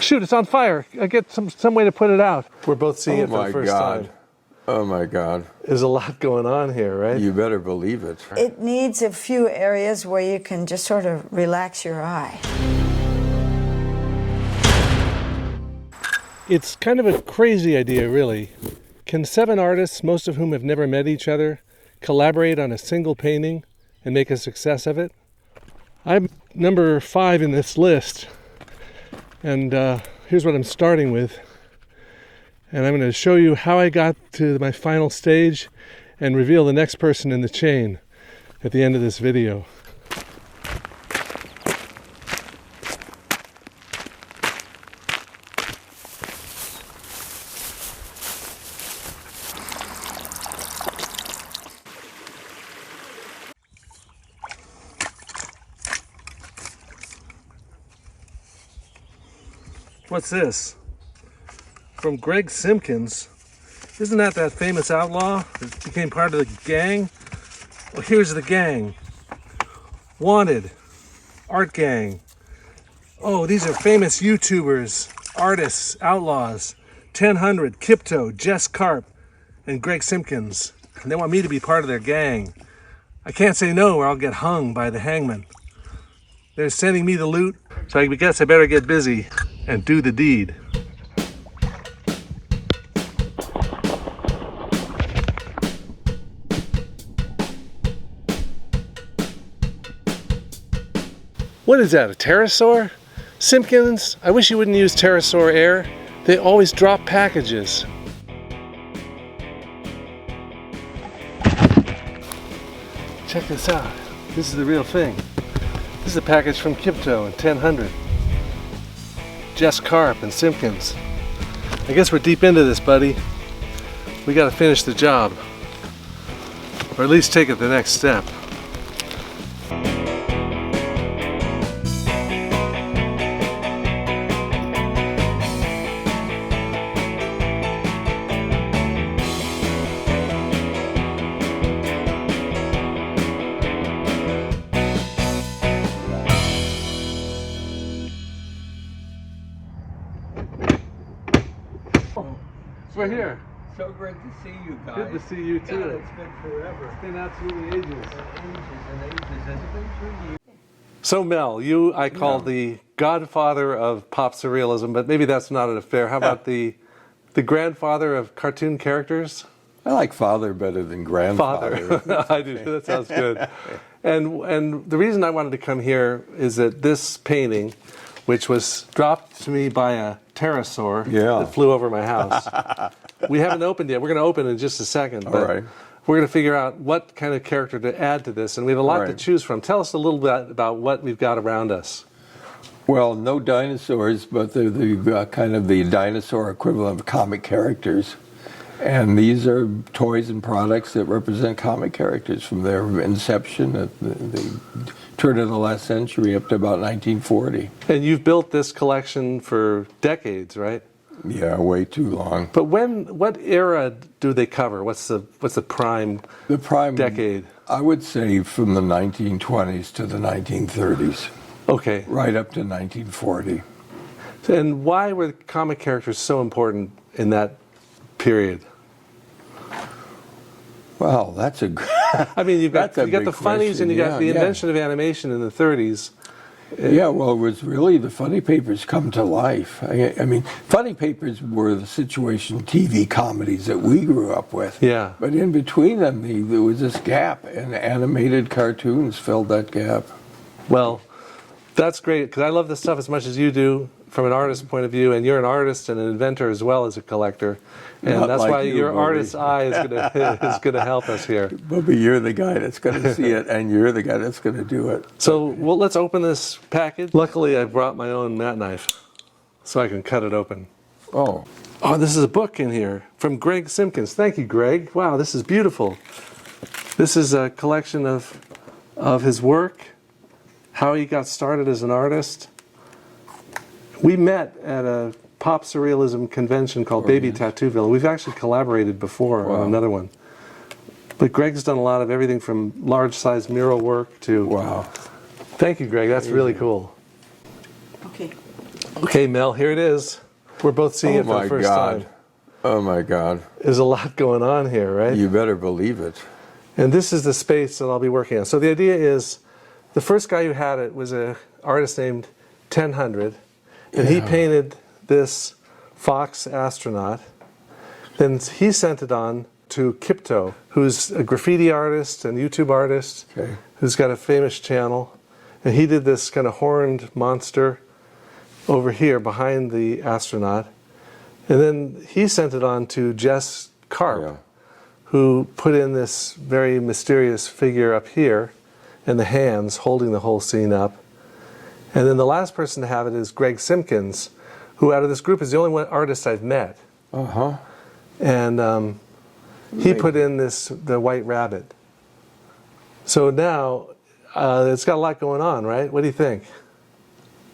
Shoot, it's on fire. I get some way to put it out. We're both seeing it for the first time. Oh my God. There's a lot going on here, right? You better believe it. It needs a few areas where you can just sort of relax your eye. It's kind of a crazy idea, really. Can 7 artists, most of whom have never met each other, collaborate on a single painting and make a success of it? I'm number 5 in this list, and here's what I'm starting with. And I'm going to show you how I got to my final stage and reveal the next person in the chain at the end of this video. What's this? From Greg Simpkins. Isn't that famous outlaw that became part of the gang? Well, here's the gang. Wanted. Art gang. Oh, these are famous YouTubers, artists, outlaws. 1000, Kipto, Jess Karp, and Greg Simpkins. And they want me to be part of their gang. I can't say no or I'll get hung by the hangman. They're sending me the loot, so I guess I better get busy and do the deed. What is that, a pterosaur? Simpkins, I wish you wouldn't use Pterosaur Air. They always drop packages. Check this out. This is the real thing. This is a package from Kipto and 1000. Jess Karp and Simpkins. I guess we're deep into this, buddy. We gotta finish the job. Or at least take it the next step. We're here. So great to see you guys. Good to see you too. God, it's been forever. It's been absolutely ages. Ages. Has it been 3 years? So Mel, you I call the godfather of pop surrealism, but maybe that's not an affair. How about the grandfather of cartoon characters? I like father better than grandfather. Father. I do. That sounds good. And the reason I wanted to come here is that this painting, which was dropped to me by a pterosaur that flew over my house. We haven't opened yet. We're going to open in just a second. But right. We're going to figure out what kind of character to add to this. And we have a lot to choose from. Tell us a little bit about what we've got around us. Well, no dinosaurs, but they're the kind of the dinosaur equivalent of comic characters. And these are toys and products that represent comic characters from their inception at the turn of the last century up to about 1940. And you've built this collection for decades, right? Yeah, way too long. But what era do they cover? What's the prime decade? I would say from the 1920s to the 1930s. Okay. Right up to 1940. And why were comic characters so important in that period? Well, that's a I mean, you got the funnies and you got the invention of animation in the 30s. Yeah, well, it was really the funny papers come to life. I mean, funny papers were the situation TV comedies that we grew up with. Yeah. But in between them, there was this gap, and animated cartoons filled that gap. Well, that's great, because I love this stuff as much as you do from an artist's point of view, and you're an artist and an inventor as well as a collector. And Not that's like why you, your Bobby. Artist's eye is going to help us here. Bubby, you're the guy that's going to see it, and you're the guy that's going to do it. So, well, let's open this package. Luckily, I brought my own mat knife, so I can cut it open. Oh, this is a book in here from Greg Simpkins. Thank you, Greg. Wow, this is beautiful. This is a collection of his work, how he got started as an artist. We met at a pop surrealism convention called Baby Tattooville. We've actually collaborated before on another one. But Greg's done a lot of everything from large-size mural work to... wow. Thank you, Greg. That's really cool. Okay. Okay, Mel, here it is. We're both seeing it for the first time. Oh my God. There's a lot going on here, right? You better believe it. And this is the space that I'll be working on. So the idea is, the first guy who had it was an artist named 1000, and he painted this fox astronaut. Then he sent it on to Kipto, who's a graffiti artist and YouTube artist, who's got a famous channel. And he did this kind of horned monster over here behind the astronaut. And then he sent it on to Jess Karp, who put in this very mysterious figure up here, and the hands holding the whole scene up. And then the last person to have it is Greg Simpkins, who out of this group is the only one artist I've met. And he put in the white rabbit. So now it's got a lot going on, right? What do you think?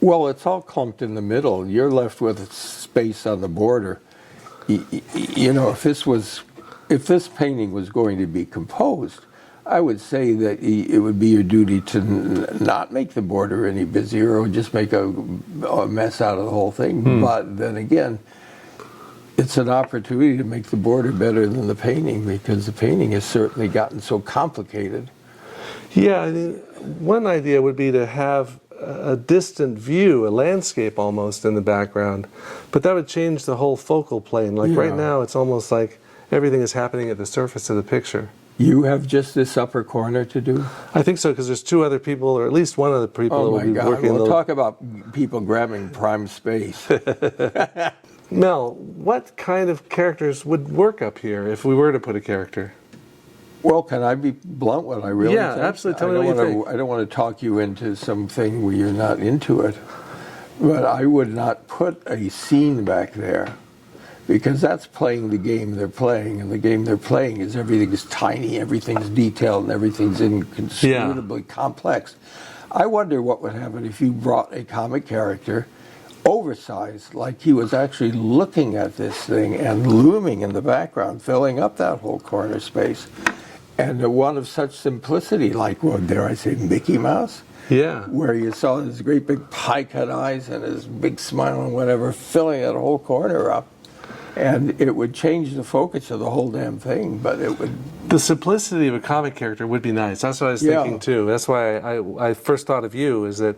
Well, it's all clumped in the middle. You're left with space on the border. You know, if this painting was going to be composed, I would say that it would be your duty to not make the border any busier or just make a mess out of the whole thing. But then again, it's an opportunity to make the border better than the painting, because the painting has certainly gotten so complicated. Yeah, I mean, one idea would be to have a distant view, a landscape almost in the background, but that would change the whole focal plane. Like right now, it's almost like everything is happening at the surface of the picture. You have just this upper corner to do? I think so, because there's two other people, or at least one other people that will be working. We'll talk about people grabbing prime space. Mel, what kind of characters would work up here if we were to put a character? Well, can I be blunt what I really think? Yeah, absolutely. Tell me what you think. I don't want to talk you into something where you're not into it, but I would not put a scene back there, because that's playing the game they're playing, and the game they're playing is everything's tiny, everything's detailed, and everything's inconceivably complex. I wonder what would happen if you brought a comic character oversized, like he was actually looking at this thing and looming in the background, filling up that whole corner space. And one of such simplicity, like, well, dare I say, Mickey Mouse? Yeah. Where you saw his great big pie-cut eyes and his big smile and whatever, filling that whole corner up. And it would change the focus of the whole damn thing, but it would... The simplicity of a comic character would be nice. That's what I was thinking, too. That's why I first thought of you, is that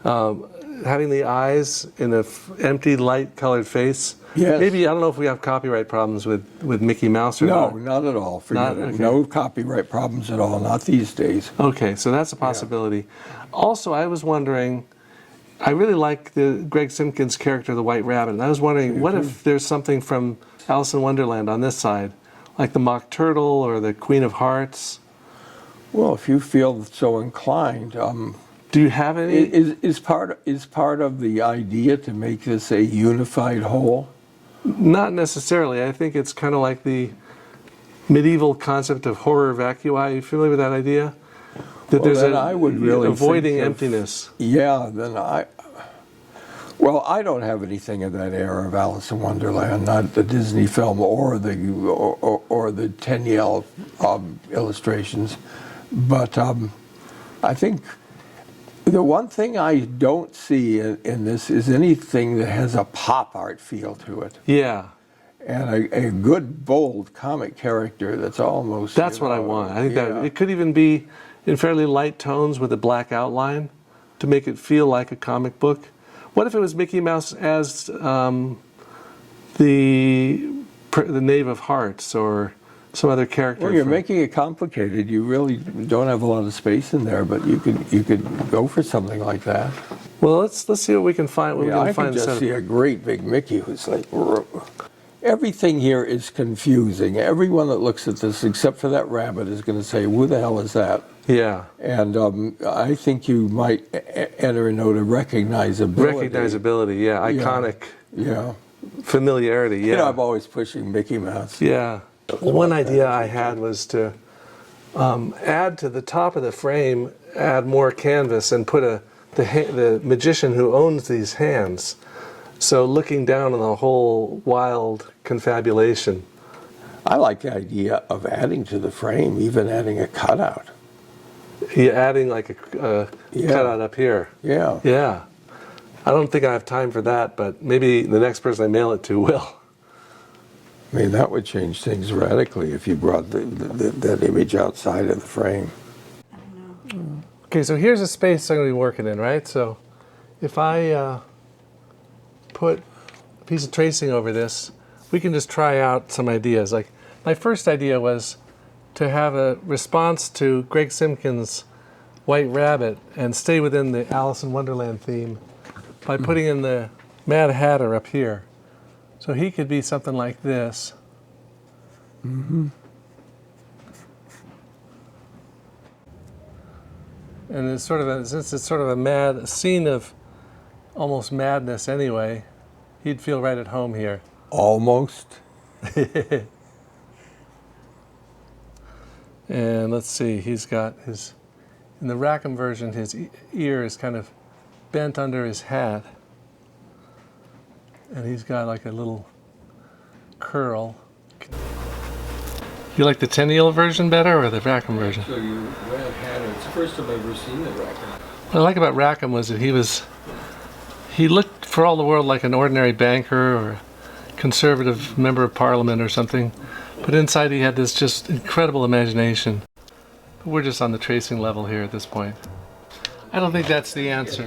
having the eyes in an empty, light-colored face. Yes. Maybe, I don't know if we have copyright problems with Mickey Mouse or not. No, not at all. Not, okay. No copyright problems at all, not these days. Okay, so that's a possibility. Also, I was wondering, I really like the Greg Simpkins character, the White Rabbit, and I was wondering, what if there's something from Alice in Wonderland on this side, like the Mock Turtle or the Queen of Hearts? Well, if you feel so inclined... do you have any? Is part of the idea to make this a unified whole? Not necessarily. I think it's kind of like the medieval concept of horror vacui. Are you familiar with that idea? That there's I would really avoiding emptiness. Yeah, then well, I don't have anything of that era of Alice in Wonderland, not the Disney film or the Tenniel illustrations, but I think the one thing I don't see in this is anything that has a pop art feel to it. Yeah. And a good, bold comic character that's almost... That's what I want. I think that it could even be in fairly light tones with a black outline to make it feel like a comic book. What if it was Mickey Mouse as the Knave of Hearts or some other character? Well, you're making it complicated. You really don't have a lot of space in there, but you could go for something like that. Well, let's see what we can find. I can just see a great big Mickey who's like... Everything here is confusing. Everyone that looks at this, except for that rabbit, is going to say, who the hell is that? Yeah. And I think you might enter a note of recognizability. Recognizability, yeah. Iconic. Yeah. Familiarity, yeah. You know, I'm always pushing Mickey Mouse. Yeah. One idea I had was to add to the top of the frame, add more canvas and put the magician who owns these hands. So looking down on the whole wild confabulation. I like the idea of adding to the frame, even adding a cutout. Yeah, adding like a cutout up here. Yeah. Yeah. I don't think I have time for that, but maybe the next person I mail it to will. I mean, that would change things radically if you brought that image outside of the frame. Okay, so here's a space I'm going to be working in, right? So if I put a piece of tracing over this, we can just try out some ideas. Like, my first idea was to have a response to Greg Simpkins' White Rabbit and stay within the Alice in Wonderland theme by putting in the Mad Hatter up here. So he could be something like this. Mm-hmm. And it's sort of a, since it's sort of a scene of almost madness anyway, he'd feel right at home here. Almost. And let's see, he's got his, in the Rackham version, his ear is kind of bent under his hat. And he's got like a little curl. You like the Tenniel version better or the Rackham version? So you Red Hatter. It's the first time I've ever seen the Rackham. What I like about Rackham was that he looked for all the world like an ordinary banker or a conservative member of parliament or something. But inside he had this just incredible imagination. But we're just on the tracing level here at this point. I don't think that's the answer.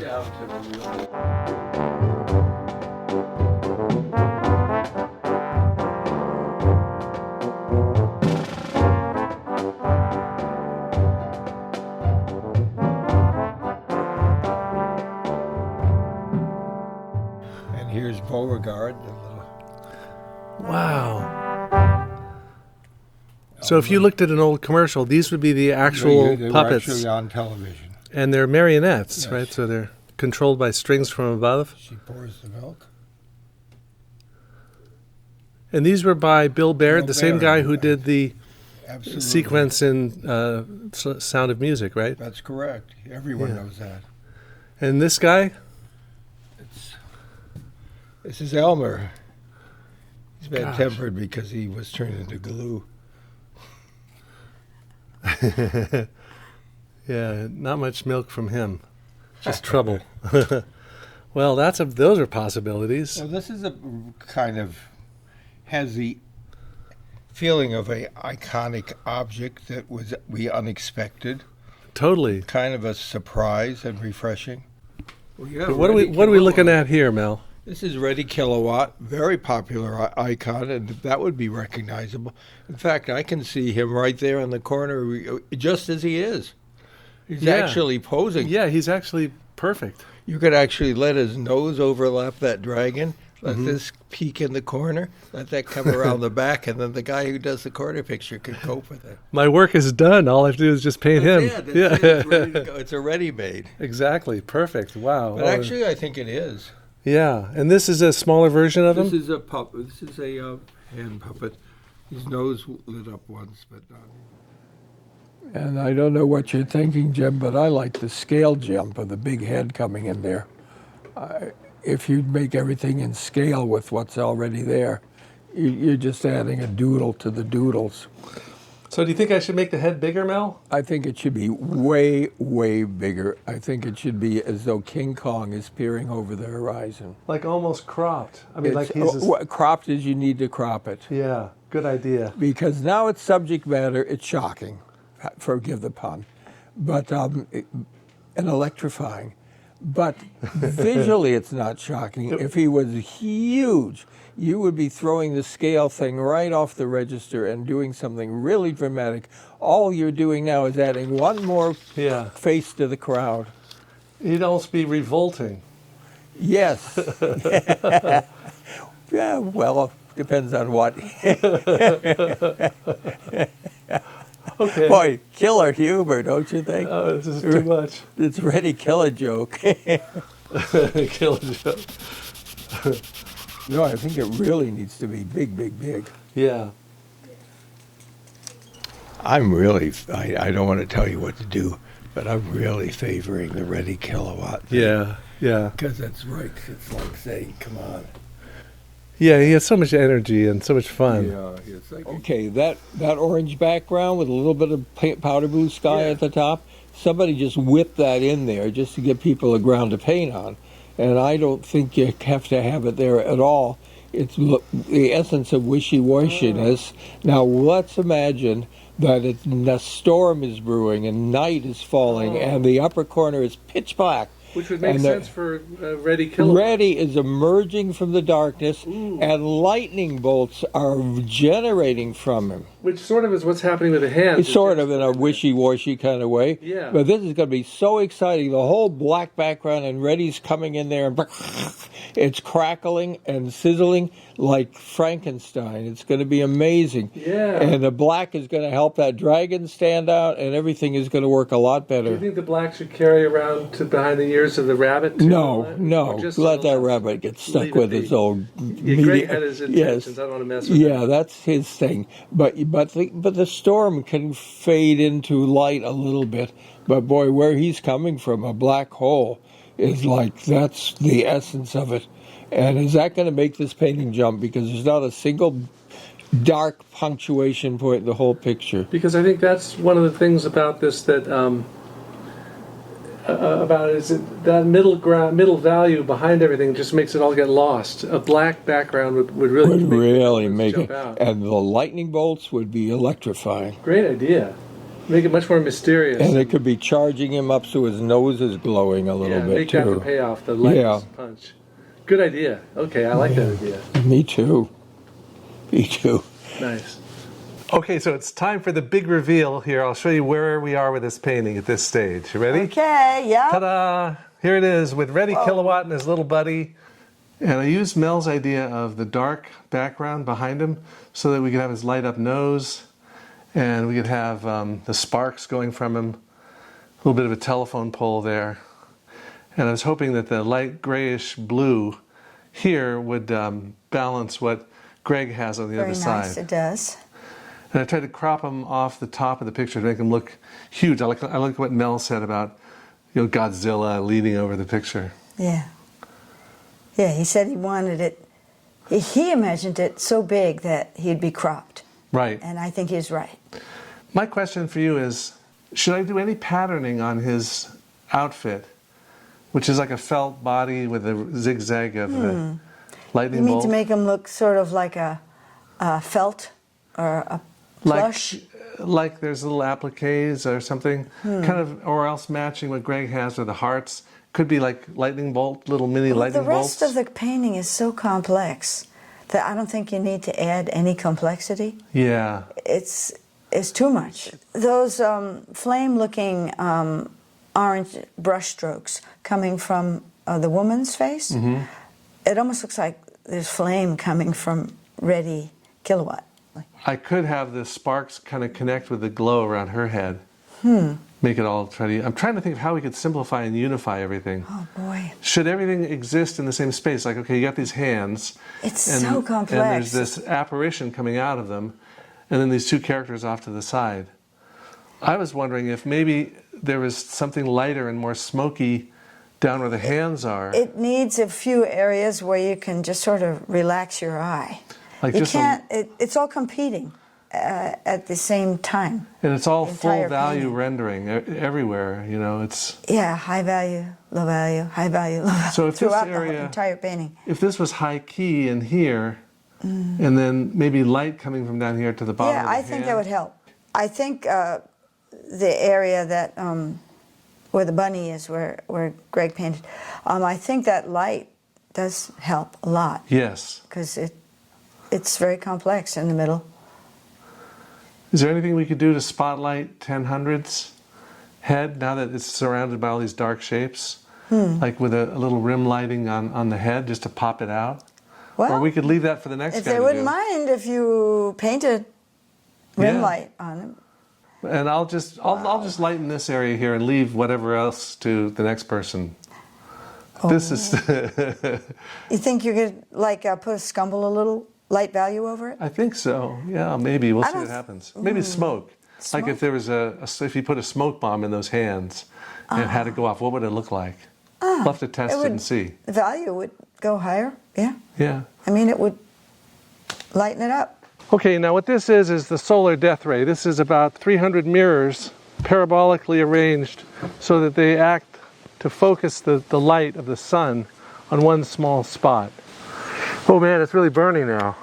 Here's Beauregard. Wow. So if you looked at an old commercial, these would be the actual they puppets. were actually on television. And they're marionettes, Yes. right? So they're controlled by strings from above. She pours the milk. And these were by Bill Baird, Bill the same Baird, guy who right. did the Absolutely. sequence in Sound of Music, right? That's correct. Everyone Yeah. knows that. And this guy? This is Elmer. He's Gosh. bad-tempered because he was turned into glue. Yeah, not much milk from him. Just trouble. Well, those are possibilities. Well, this is a kind of has the feeling of a iconic object that was unexpected, Totally. kind of a surprise and refreshing. But what are we looking at here, Mel? This is Ready Kilowatt, very popular icon, and that would be recognizable. In fact, I can see him right there in the corner, just as he is. He's Yeah. actually posing. Yeah, he's actually perfect. You could actually let his nose overlap that dragon, let this peek in the corner, let that come around the back, and then the guy who does the corner picture could cope with it. My work is done. All I have to do is just paint him. That's it. It's ready to go. It's a ready-made. Exactly. Perfect. Wow. But actually, I think it is. Yeah. And this is a smaller version of him? This is a puppet. This is a hand puppet. His nose lit up once, but not. And I don't know what you're thinking, Jim, but I like the scale jump of the big head coming in there. If you make everything in scale with what's already there, you're just adding a doodle to the doodles. So do you think I should make the head bigger, Mel? I think it should be way, way bigger. I think it should be as though King Kong is peering over the horizon. Like almost cropped. I mean, like he's... Cropped as you need to crop it. Yeah, good idea. Because now it's subject matter, it's shocking, forgive the pun, but and electrifying. But visually it's not shocking. If he was huge, you would be throwing the scale thing right off the register and doing something really dramatic. All you're doing now is adding one more face to the crowd. He'd almost be revolting. Yes. Yeah, well, depends on what. Okay. Boy, killer humor, don't you think? Oh, this is too much. It's ready kill a joke. Kill a joke. No, I think it really needs to be big, big, big. Yeah. I'm really, I don't want to tell you what to do, but I'm really favoring the Ready Kilowatt. Yeah, yeah. Because that's right. It's like saying, come on. Yeah, he has so much energy and so much fun. Yeah, it's like okay, that orange background with a little bit of powder blue sky at the top, somebody just whipped that in there just to give people a ground to paint on. and I don't think you have to have it there at all. It's the essence of wishy-washiness. Now let's imagine that a storm is brewing and night is falling and the upper corner is pitch black. Which would make sense for Ready Kilowatt. Ready is emerging from the darkness, and lightning bolts are generating from him. Which sort of is what's happening with the hands. It's sort of in a wishy-washy kind of way. Yeah. But this is going to be so exciting. The whole black background, and Ready's coming in there, and it's crackling and sizzling like Frankenstein. It's going to be amazing. Yeah. And the black is going to help that dragon stand out, and everything is going to work a lot better. Do you think the black should carry around to behind the ears of the rabbit? Too? No. Just Let that rabbit get stuck with his old Yeah, Greg had his intentions. I don't want to mess with Yeah, that's his thing. But the storm can fade into light a little bit. But boy, where he's coming from, a black hole, is like, that's the essence of it. And is that going to make this painting jump? Because there's not a single dark punctuation point in the whole picture. Because I think that's one of the things about this that that middle value behind everything just makes it all get lost. A black background would really make jump it out. And the lightning bolts would be electrifying. Great idea. Make it much more mysterious. And it could be charging him up so his nose is glowing a little bit make too. that the payoff, the lightning punch. Good idea. Okay, I like that idea. Me too. Nice. Okay, so it's time for the big reveal here. I'll show you where we are with this painting at this stage. You ready? Okay, yeah. Ta-da! Here it is with Ready Kilowatt and his little buddy. And I used Mel's idea of the dark background behind him so that we could have his light up nose and we could have the sparks going from him, a little bit of a telephone pole there. And I was hoping that the light grayish blue here would balance what Greg has on the other side. Very nice, it does. And I tried to crop him off the top of the picture to make him look huge. I like what Mel said about Godzilla leading over the picture. Yeah. Yeah, he said he wanted it, he imagined it so big that he'd be cropped. Right. And I think he's right. My question for you is, should I do any patterning on his outfit, which is like a felt body with a zigzag of the lightning bolt? You mean to make him look sort of like a felt or a plush? Like there's little appliques or something, kind of, or else matching what Greg has with the hearts. Could be like lightning bolt, little mini lightning bolts. The rest of the painting is so complex that I don't think you need to add any complexity. Yeah. It's too much. Those flame-looking orange brush strokes coming from the woman's face, it almost looks like there's flame coming from Ready Kilowatt. I could have the sparks kind of connect with the glow around her head. Make it all I'm trying to think of how we could simplify and unify everything. Oh boy. Should everything exist in the same space? Like, okay, you got these hands. It's so complex. And there's this apparition coming out of them, and then these two characters off to the side. I was wondering if maybe there was something lighter and more smoky down where the hands are. It needs a few areas where you can just sort of relax your eye. Like you can't, it's all competing at the same time. And it's all full value painting. Rendering everywhere, it's... Yeah, high value, low value, high value, low value. So if throughout this area, the entire painting. If this was high key in here, and then maybe light coming from down here to the bottom of the I hand. think that would help. I think the area that where the bunny is, where Greg painted, I think that light does help a lot. Yes. Because it's very complex in the middle. Is there anything we could do to spotlight 1000's head now that it's surrounded by all these dark shapes? Like with a little rim lighting on the head just to pop it out? Well, or we could leave that for the next guy if to they do. wouldn't mind if you painted rim light on it. And I'll just lighten this area here and leave whatever else to the next person. This is... You think you could put a scumble a little light value over it? I think so. Yeah, maybe. We'll see what happens. Maybe smoke. Like if there was if you put a smoke bomb in those hands and it had to go off, what would it look like? We'll have to test it and see. The value would go higher, yeah. Yeah. I mean, it would lighten it up. Okay, now what this is the solar death ray. This is about 300 mirrors parabolically arranged so that they act to focus the light of the sun on one small spot. Oh man, it's really burning now.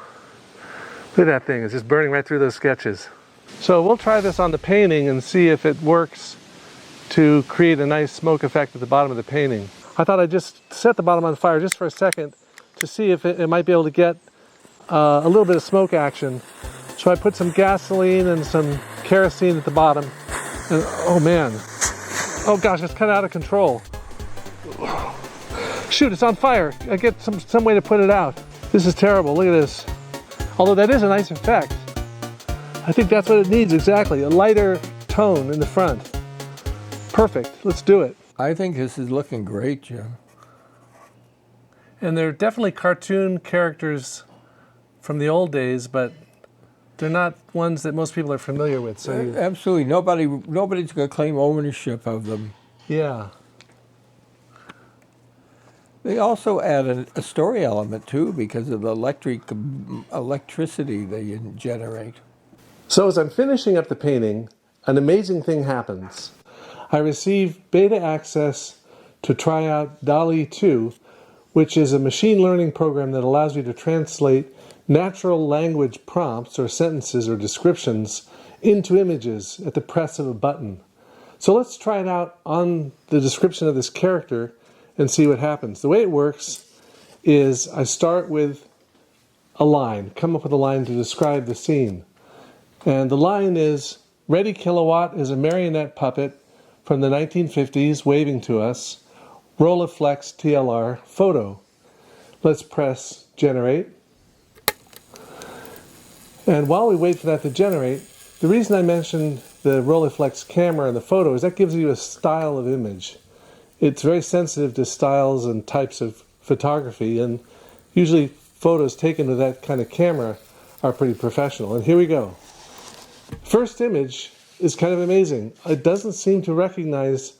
Look at that thing, it's just burning right through those sketches. So we'll try this on the painting and see if it works to create a nice smoke effect at the bottom of the painting. I thought I'd just set the bottom on fire just for a second to see if it might be able to get a little bit of smoke action. So I put some gasoline and some kerosene at the bottom. And oh man, oh gosh, it's kind of out of control. Shoot, it's on fire. I get some way to put it out. This is terrible, look at this. Although that is a nice effect. I think that's what it needs exactly, a lighter tone in the front. Perfect, let's do it. I think this is looking great, Jim. And they're definitely cartoon characters from the old days, but they're not ones that most people are familiar with. So Absolutely, nobody's going to claim ownership of them. yeah. They also add a story element too because of the electricity they generate. So as I'm finishing up the painting, an amazing thing happens. I receive beta access to try out DALL 2, which is a machine learning program that allows you to translate natural language prompts or sentences or descriptions into images at the press of a button. So let's try it out on the description of this character and see what happens. The way it works is I start with a line, come up with a line to describe the scene. And the line is, Ready Kilowatt is a marionette puppet from the 1950s waving to us, Rolleiflex TLR photo. Let's press generate. And while we wait for that to generate, the reason I mentioned the Rolleiflex camera and the photo is that gives you a style of image. It's very sensitive to styles and types of photography, and usually photos taken with that kind of camera are pretty professional. And here we go. First image is kind of amazing. It doesn't seem to recognize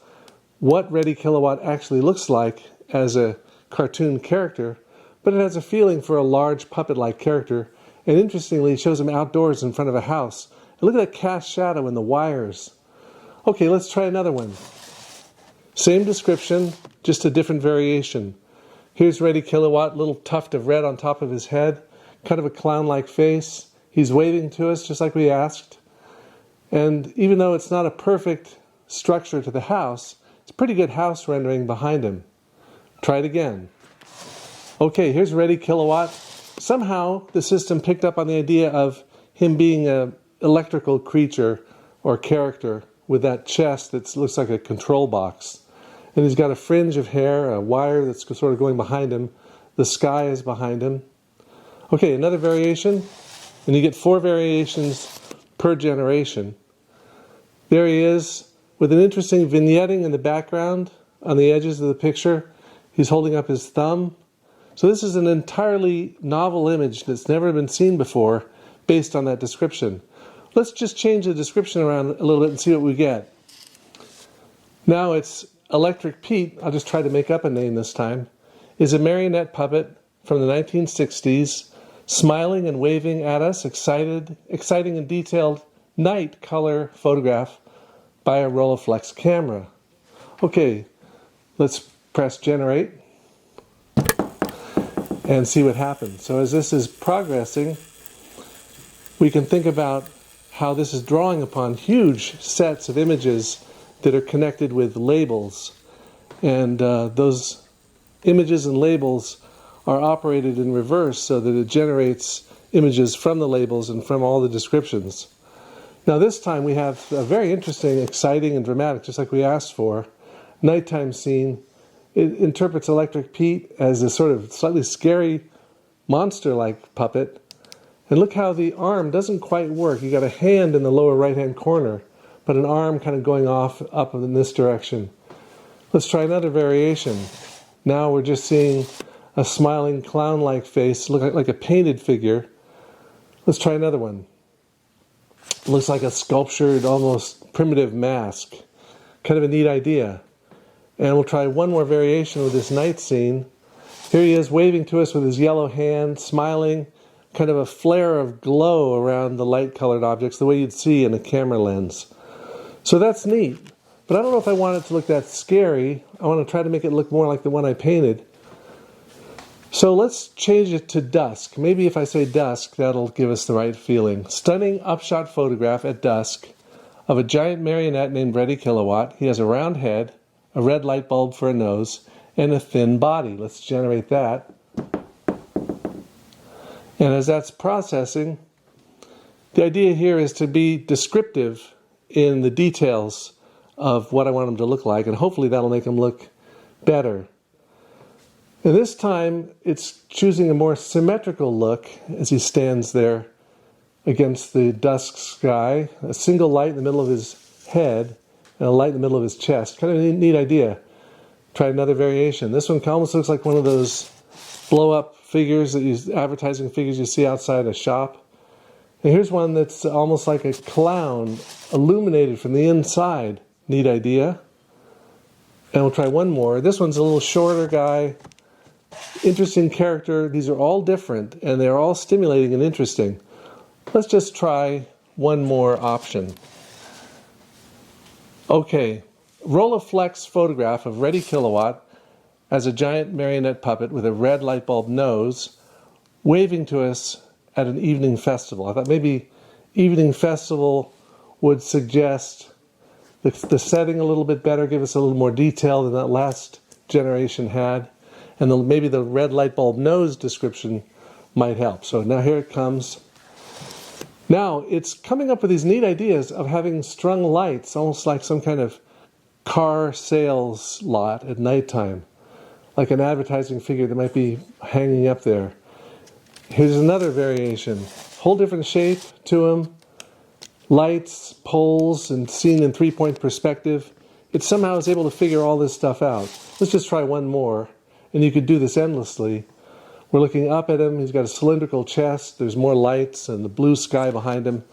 what Ready Kilowatt actually looks like as a cartoon character, but it has a feeling for a large puppet-like character, and interestingly it shows him outdoors in front of a house. And look at that cast shadow in the wires. Okay, let's try another one. Same description, just a different variation. Here's Ready Kilowatt, little tuft of red on top of his head, kind of a clown-like face. He's waving to us just like we asked. And even though it's not a perfect structure to the house, it's a pretty good house rendering behind him. Try it again. Okay, here's Ready Kilowatt. Somehow the system picked up on the idea of him being an electrical creature or character with that chest that looks like a control box. And he's got a fringe of hair, a wire that's sort of going behind him. The sky is behind him. Okay, another variation. And you get 4 variations per generation. There he is with an interesting vignetting in the background on the edges of the picture. He's holding up his thumb. So this is an entirely novel image that's never been seen before based on that description. Let's just change the description around a little bit and see what we get. Now it's Electric Pete, I'll just try to make up a name this time, is a marionette puppet from the 1960s, smiling and waving at us, exciting and detailed night color photograph by a Rolleiflex camera. Okay, let's press generate and see what happens. So as this is progressing, we can think about how this is drawing upon huge sets of images that are connected with labels. And those images and labels are operated in reverse so that it generates images from the labels and from all the descriptions. Now this time we have a very interesting, exciting, and dramatic, just like we asked for, nighttime scene. It interprets Electric Pete as a sort of slightly scary monster-like puppet. And look how the arm doesn't quite work. You got a hand in the lower right-hand corner, but an arm kind of going off up in this direction. Let's try another variation. Now we're just seeing a smiling clown-like face, look like a painted figure. Let's try another one. Looks like a sculptured, almost primitive mask. Kind of a neat idea. And we'll try one more variation with this night scene. Here he is waving to us with his yellow hand, smiling, kind of a flare of glow around the light-colored objects, the way you'd see in a camera lens. So that's neat. But I don't know if I want it to look that scary. I want to try to make it look more like the one I painted. So let's change it to dusk. Maybe if I say dusk, that'll give us the right feeling. Stunning upshot photograph at dusk of a giant marionette named Reddy Kilowatt. He has a round head, a red light bulb for a nose, and a thin body. Let's generate that. And as that's processing, the idea here is to be descriptive in the details of what I want him to look like, and hopefully that'll make him look better. And this time, it's choosing a more symmetrical look as he stands there against the dusk sky. A single light in the middle of his head and a light in the middle of his chest. Kind of a neat idea. Try another variation. This one almost looks like one of those blow-up figures, advertising figures you see outside a shop. And here's one that's almost like a clown, illuminated from the inside. Neat idea. And we'll try one more. This one's a little shorter guy. Interesting character. These are all different, and they're all stimulating and interesting. Let's just try one more option. Okay, Rolleiflex photograph of Reddy Kilowatt as a giant marionette puppet with a red light bulb nose waving to us at an evening festival. I thought maybe evening festival would suggest the setting a little bit better, give us a little more detail than that last generation had. And maybe the red light bulb nose description might help. So now here it comes. Now it's coming up with these neat ideas of having strung lights, almost like some kind of car sales lot at nighttime, like an advertising figure that might be hanging up there. Here's another variation. Whole different shape to him. Lights, poles, and seen in three-point perspective. It somehow is able to figure all this stuff out. Let's just try one more. And you could do this endlessly. We're looking up at him. He's got a cylindrical chest. There's more lights and the blue sky behind him.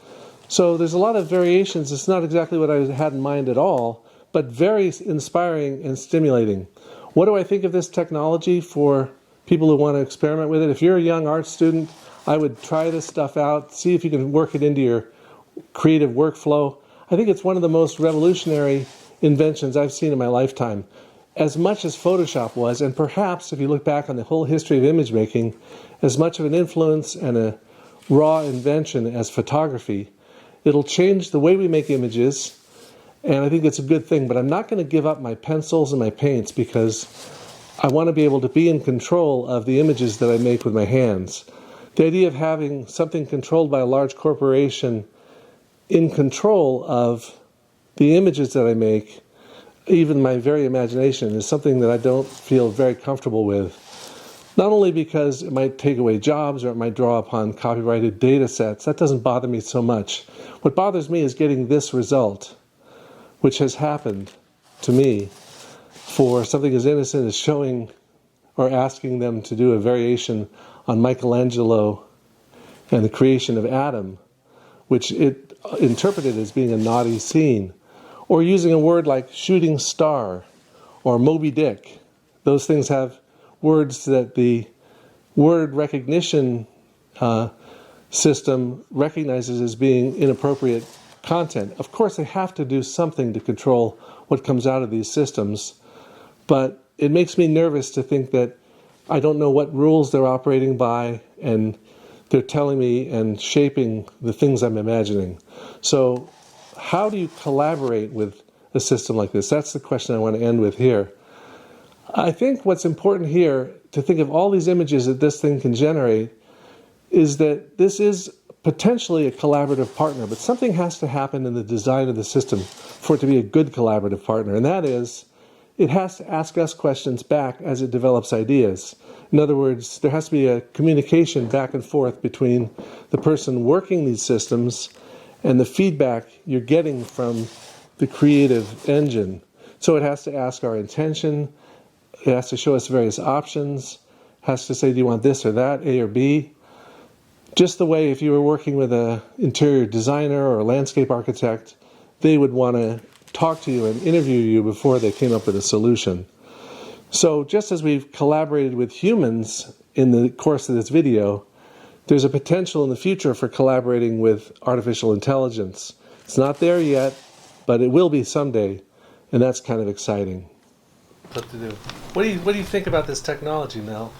So there's a lot of variations. It's not exactly what I had in mind at all, but very inspiring and stimulating. What do I think of this technology for people who want to experiment with it? If you're a young art student, I would try this stuff out, see if you can work it into your creative workflow. I think it's one of the most revolutionary inventions I've seen in my lifetime. As much as Photoshop was, and perhaps if you look back on the whole history of image making, as much of an influence and a raw invention as photography, it'll change the way we make images, and I think it's a good thing. But I'm not going to give up my pencils and my paints because I want to be able to be in control of the images that I make with my hands. The idea of having something controlled by a large corporation in control of the images that I make, even my very imagination, is something that I don't feel very comfortable with. Not only because it might take away jobs or it might draw upon copyrighted data sets. That doesn't bother me so much. What bothers me is getting this result, which has happened to me for something as innocent as showing or asking them to do a variation on Michelangelo and the creation of Adam, which it interpreted as being a naughty scene. Or using a word like shooting star or Moby Dick. Those things have words that the word recognition system recognizes as being inappropriate content. Of course, they have to do something to control what comes out of these systems, but it makes me nervous to think that I don't know what rules they're operating by, and they're telling me and shaping the things I'm imagining. So how do you collaborate with a system like this? That's the question I want to end with here. I think what's important here, to think of all these images that this thing can generate, is that this is potentially a collaborative partner, but something has to happen in the design of the system for it to be a good collaborative partner, and that is, it has to ask us questions back as it develops ideas. In other words, there has to be a communication back and forth between the person working these systems and the feedback you're getting from the creative engine. So it has to ask our intention, it has to show us various options, has to say, do you want this or that, A or B? Just the way if you were working with an interior designer or a landscape architect, they would want to talk to you and interview you before they came up with a solution. So just as we've collaborated with humans in the course of this video, there's a potential in the future for collaborating with artificial intelligence. It's not there yet, but it will be someday, and that's kind of exciting. What to do? What do you think about this technology, Mel?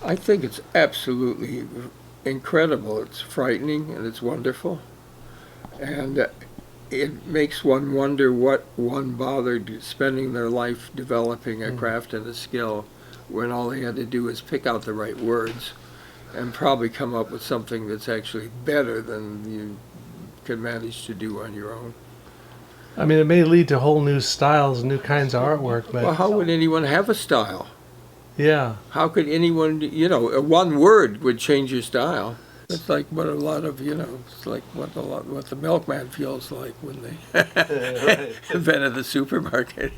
I think it's absolutely incredible. It's frightening and it's wonderful. And it makes one wonder what one bothered spending their life developing a craft and a skill when all they had to do was pick out the right words and probably come up with something that's actually better than you could manage to do on your own. I mean, it may lead to whole new styles, new kinds of artwork, but Well, how would anyone have a style? yeah. How could anyone, one word would change your style? It's like what a lot of, it's like what the milkman feels like when they invented the supermarket.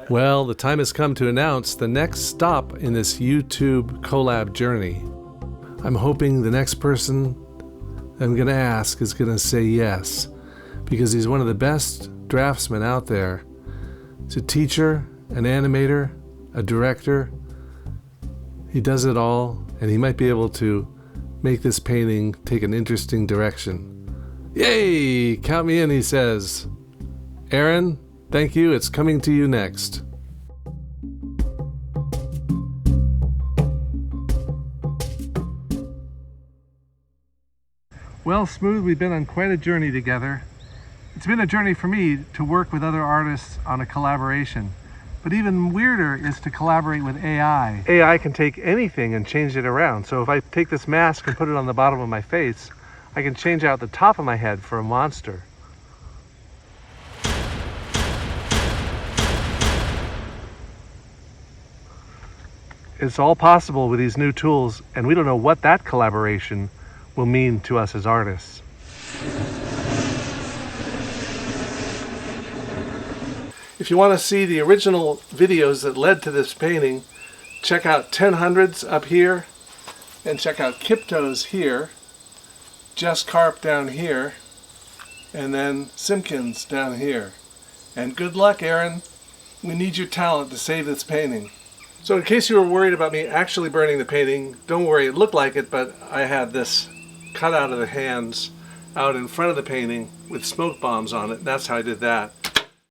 Well, the time has come to announce the next stop in this YouTube collab journey. I'm hoping the next person I'm going to ask is going to say yes, because he's one of the best draftsmen out there. He's a teacher, an animator, a director. He does it all, and he might be able to make this painting take an interesting direction. Yay! Count me in, he says. Aaron, thank you. It's coming to you next. Well, Smooth, we've been on quite a journey together. It's been a journey for me to work with other artists on a collaboration. But even weirder is to collaborate with AI. AI can take anything and change it around. So if I take this mask and put it on the bottom of my face, I can change out the top of my head for a monster. It's all possible with these new tools, and we don't know what that collaboration will mean to us as artists. If you want to see the original videos that led to this painting, check out 1000s up here, and check out Kipto's here, Just Carp down here, and then Simpkins down here. And good luck, Aaron. We need your talent to save this painting. So in case you were worried about me actually burning the painting, don't worry, it looked like it, but I had this cut out of the hands out in front of the painting with smoke bombs on it. That's how I did that.